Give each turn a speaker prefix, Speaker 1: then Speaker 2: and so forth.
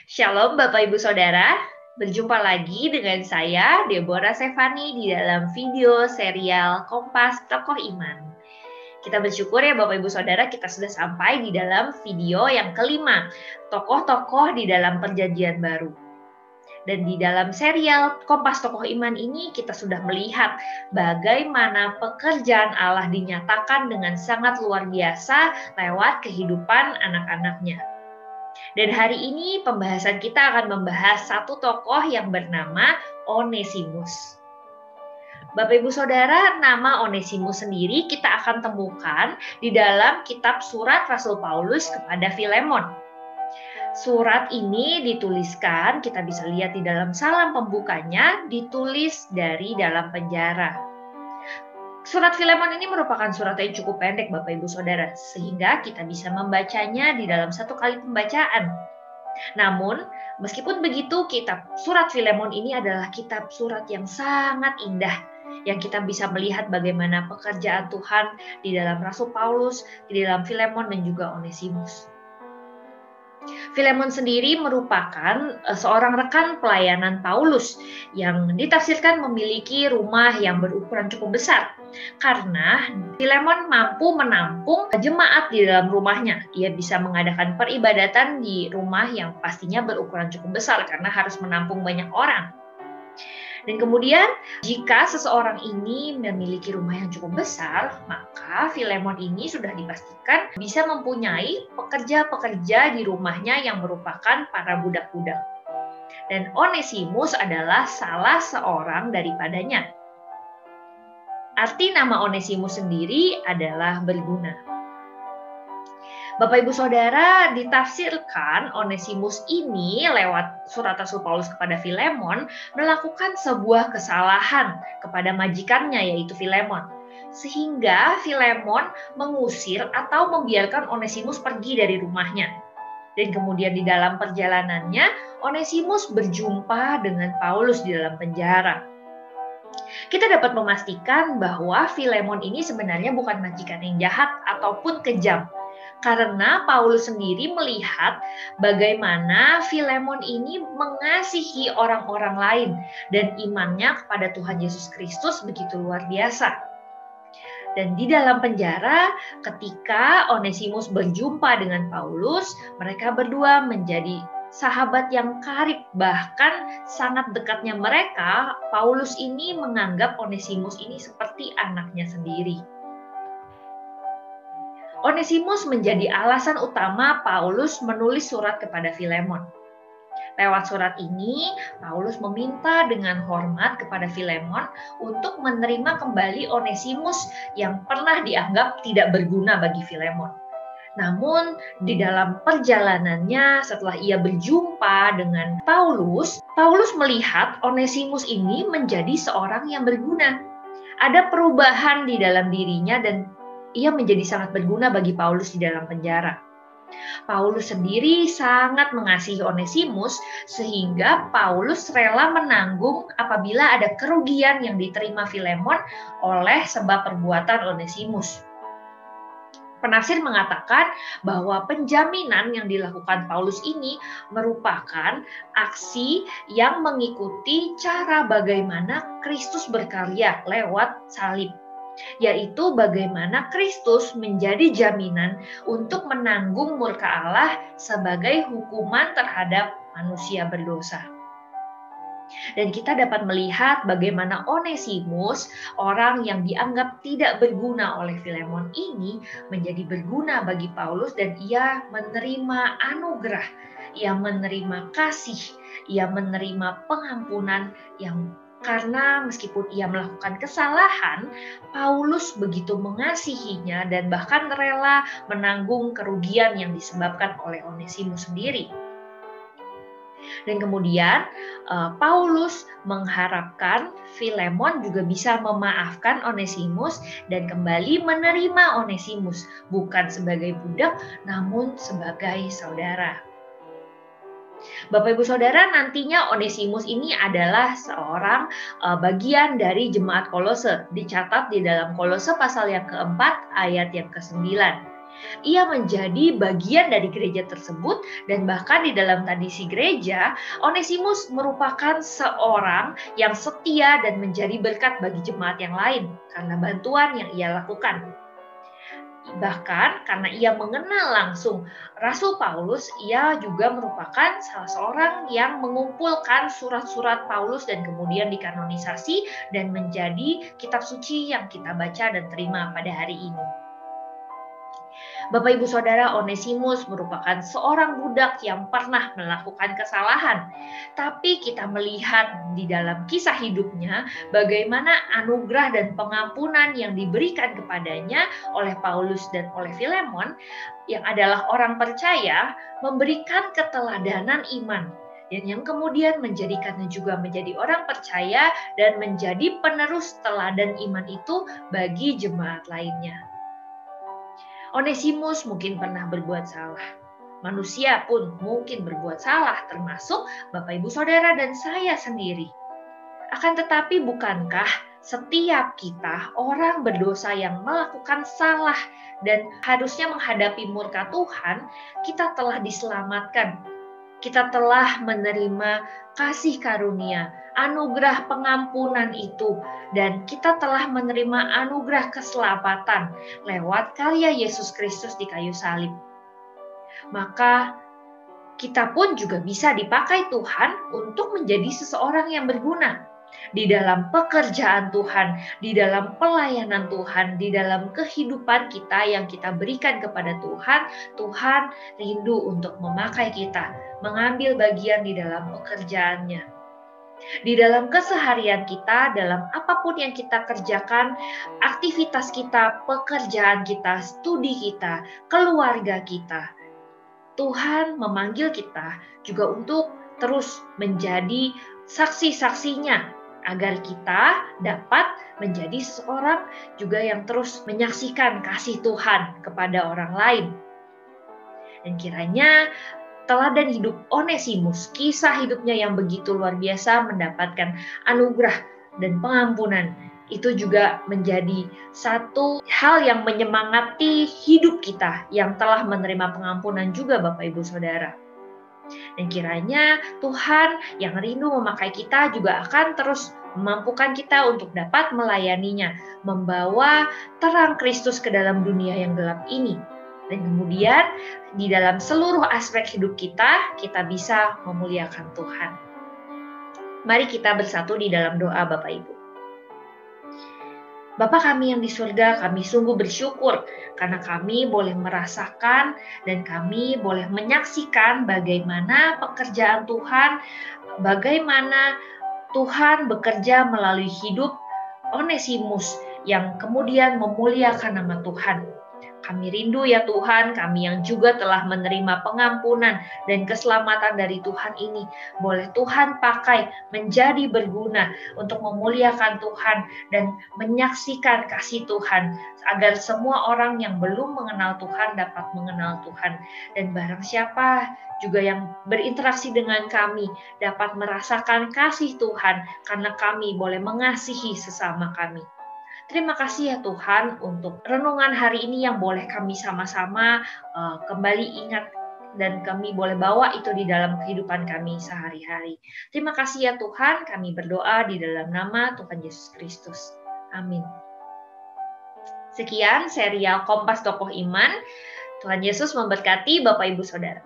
Speaker 1: Shalom Bapak Ibu Saudara, berjumpa lagi dengan saya Deborah Sevani di dalam video serial Kompas Tokoh Iman. Kita bersyukur ya Bapak Ibu Saudara, kita sudah sampai di dalam video yang kelima, tokoh-tokoh di dalam Perjanjian Baru. Dan di dalam serial Kompas Tokoh Iman ini kita sudah melihat bagaimana pekerjaan Allah dinyatakan dengan sangat luar biasa lewat kehidupan anak-anaknya. Dan hari ini pembahasan kita akan membahas satu tokoh yang bernama Onesimus. Bapak Ibu Saudara, nama Onesimus sendiri kita akan temukan di dalam kitab surat Rasul Paulus kepada Filemon. Surat ini dituliskan, kita bisa lihat di dalam salam pembukanya, ditulis dari dalam penjara. Surat Filemon ini merupakan surat yang cukup pendek Bapak Ibu Saudara, sehingga kita bisa membacanya di dalam satu kali pembacaan. Namun, meskipun begitu, kitab surat Filemon ini adalah kitab surat yang sangat indah, yang kita bisa melihat bagaimana pekerjaan Tuhan di dalam Rasul Paulus, di dalam Filemon dan juga Onesimus. Filemon sendiri merupakan seorang rekan pelayanan Paulus yang ditafsirkan memiliki rumah yang berukuran cukup besar karena Filemon mampu menampung jemaat di dalam rumahnya. Ia bisa mengadakan peribadatan di rumah yang pastinya berukuran cukup besar karena harus menampung banyak orang. Dan kemudian jika seseorang ini memiliki rumah yang cukup besar, maka Filemon ini sudah dipastikan bisa mempunyai pekerja-pekerja di rumahnya yang merupakan para budak-budak. Dan Onesimus adalah salah seorang daripadanya. Arti nama Onesimus sendiri adalah berguna. Bapak Ibu Saudara, ditafsirkan Onesimus ini lewat surat Rasul Paulus kepada Filemon melakukan sebuah kesalahan kepada majikannya yaitu Filemon. Sehingga Filemon mengusir atau membiarkan Onesimus pergi dari rumahnya. Dan kemudian di dalam perjalanannya Onesimus berjumpa dengan Paulus di dalam penjara. Kita dapat memastikan bahwa Filemon ini sebenarnya bukan majikan yang jahat ataupun kejam. Karena Paulus sendiri melihat bagaimana Filemon ini mengasihi orang-orang lain dan imannya kepada Tuhan Yesus Kristus begitu luar biasa. Dan di dalam penjara, ketika Onesimus berjumpa dengan Paulus, mereka berdua menjadi sahabat yang karib. Bahkan sangat dekatnya mereka, Paulus ini menganggap Onesimus ini seperti anaknya sendiri. Onesimus menjadi alasan utama Paulus menulis surat kepada Filemon. Lewat surat ini, Paulus meminta dengan hormat kepada Filemon untuk menerima kembali Onesimus yang pernah dianggap tidak berguna bagi Filemon. Namun, di dalam perjalanannya setelah ia berjumpa dengan Paulus, Paulus melihat Onesimus ini menjadi seorang yang berguna. Ada perubahan di dalam dirinya dan ia menjadi sangat berguna bagi Paulus di dalam penjara. Paulus sendiri sangat mengasihi Onesimus sehingga Paulus rela menanggung apabila ada kerugian yang diterima Filemon oleh sebab perbuatan Onesimus. Penafsir mengatakan bahwa penjaminan yang dilakukan Paulus ini merupakan aksi yang mengikuti cara bagaimana Kristus berkarya lewat salib. Yaitu bagaimana Kristus menjadi jaminan untuk menanggung murka Allah sebagai hukuman terhadap manusia berdosa. Dan kita dapat melihat bagaimana Onesimus, orang yang dianggap tidak berguna oleh Filemon ini, menjadi berguna bagi Paulus dan ia menerima anugerah, ia menerima kasih, ia menerima pengampunan yang karena meskipun ia melakukan kesalahan, Paulus begitu mengasihinya dan bahkan rela menanggung kerugian yang disebabkan oleh Onesimus sendiri. Dan kemudian Paulus mengharapkan Filemon juga bisa memaafkan Onesimus dan kembali menerima Onesimus bukan sebagai budak namun sebagai saudara. Bapak Ibu Saudara, nantinya Onesimus ini adalah seorang bagian dari jemaat Kolose. Dicatat di dalam Kolose pasal yang keempat ayat yang ke-9. Ia menjadi bagian dari gereja tersebut dan bahkan di dalam tradisi gereja, Onesimus merupakan seorang yang setia dan menjadi berkat bagi jemaat yang lain karena bantuan yang ia lakukan. Bahkan karena ia mengenal langsung Rasul Paulus, ia juga merupakan salah seorang yang mengumpulkan surat-surat Paulus dan kemudian dikanonisasi dan menjadi kitab suci yang kita baca dan terima pada hari ini. Bapak Ibu Saudara, Onesimus merupakan seorang budak yang pernah melakukan kesalahan. Tapi kita melihat di dalam kisah hidupnya bagaimana anugerah dan pengampunan yang diberikan kepadanya oleh Paulus dan oleh Filemon yang adalah orang percaya memberikan keteladanan iman. Dan yang kemudian menjadikannya juga menjadi orang percaya dan menjadi penerus teladan iman itu bagi jemaat lainnya. Onesimus mungkin pernah berbuat salah. Manusia pun mungkin berbuat salah, termasuk Bapak Ibu Saudara dan saya sendiri. Akan tetapi bukankah setiap kita orang berdosa yang melakukan salah dan harusnya menghadapi murka Tuhan, kita telah diselamatkan. Kita telah menerima kasih karunia, anugerah pengampunan itu, dan kita telah menerima anugerah keselamatan lewat karya Yesus Kristus di kayu salib. Maka kita pun juga bisa dipakai Tuhan untuk menjadi seseorang yang berguna di dalam pekerjaan Tuhan, di dalam pelayanan Tuhan, di dalam kehidupan kita yang kita berikan kepada Tuhan. Tuhan rindu untuk memakai kita, mengambil bagian di dalam pekerjaannya. Di dalam keseharian kita, dalam apapun yang kita kerjakan, aktivitas kita, pekerjaan kita, studi kita, keluarga kita, Tuhan memanggil kita juga untuk terus menjadi saksi-saksinya, agar kita dapat menjadi seorang juga yang terus menyaksikan kasih Tuhan kepada orang lain. Dan kiranya teladan hidup Onesimus, kisah hidupnya yang begitu luar biasa mendapatkan anugerah dan pengampunan, itu juga menjadi satu hal yang menyemangati hidup kita yang telah menerima pengampunan juga Bapak Ibu Saudara. Dan kiranya Tuhan yang rindu memakai kita juga akan terus memampukan kita untuk dapat melayaninya, membawa terang Kristus ke dalam dunia yang gelap ini. Dan kemudian di dalam seluruh aspek hidup kita, kita bisa memuliakan Tuhan. Mari kita bersatu di dalam doa Bapak Ibu. Bapa kami yang di surga, kami sungguh bersyukur karena kami boleh merasakan dan kami boleh menyaksikan bagaimana pekerjaan Tuhan, bagaimana Tuhan bekerja melalui hidup Onesimus yang kemudian memuliakan nama Tuhan. Kami rindu ya Tuhan, kami yang juga telah menerima pengampunan dan keselamatan dari Tuhan ini, boleh Tuhan pakai menjadi berguna untuk memuliakan Tuhan dan menyaksikan kasih Tuhan, agar semua orang yang belum mengenal Tuhan dapat mengenal Tuhan. Dan barang siapa juga yang berinteraksi dengan kami dapat merasakan kasih Tuhan, karena kami boleh mengasihi sesama kami. Terima kasih ya Tuhan untuk renungan hari ini yang boleh kami sama-sama kembali ingat dan kami boleh bawa itu di dalam kehidupan kami sehari-hari. Terima kasih ya Tuhan, kami berdoa di dalam nama Tuhan Yesus Kristus. Amin. Sekian serial Kompas Tokoh Iman. Tuhan Yesus memberkati Bapak Ibu Saudara.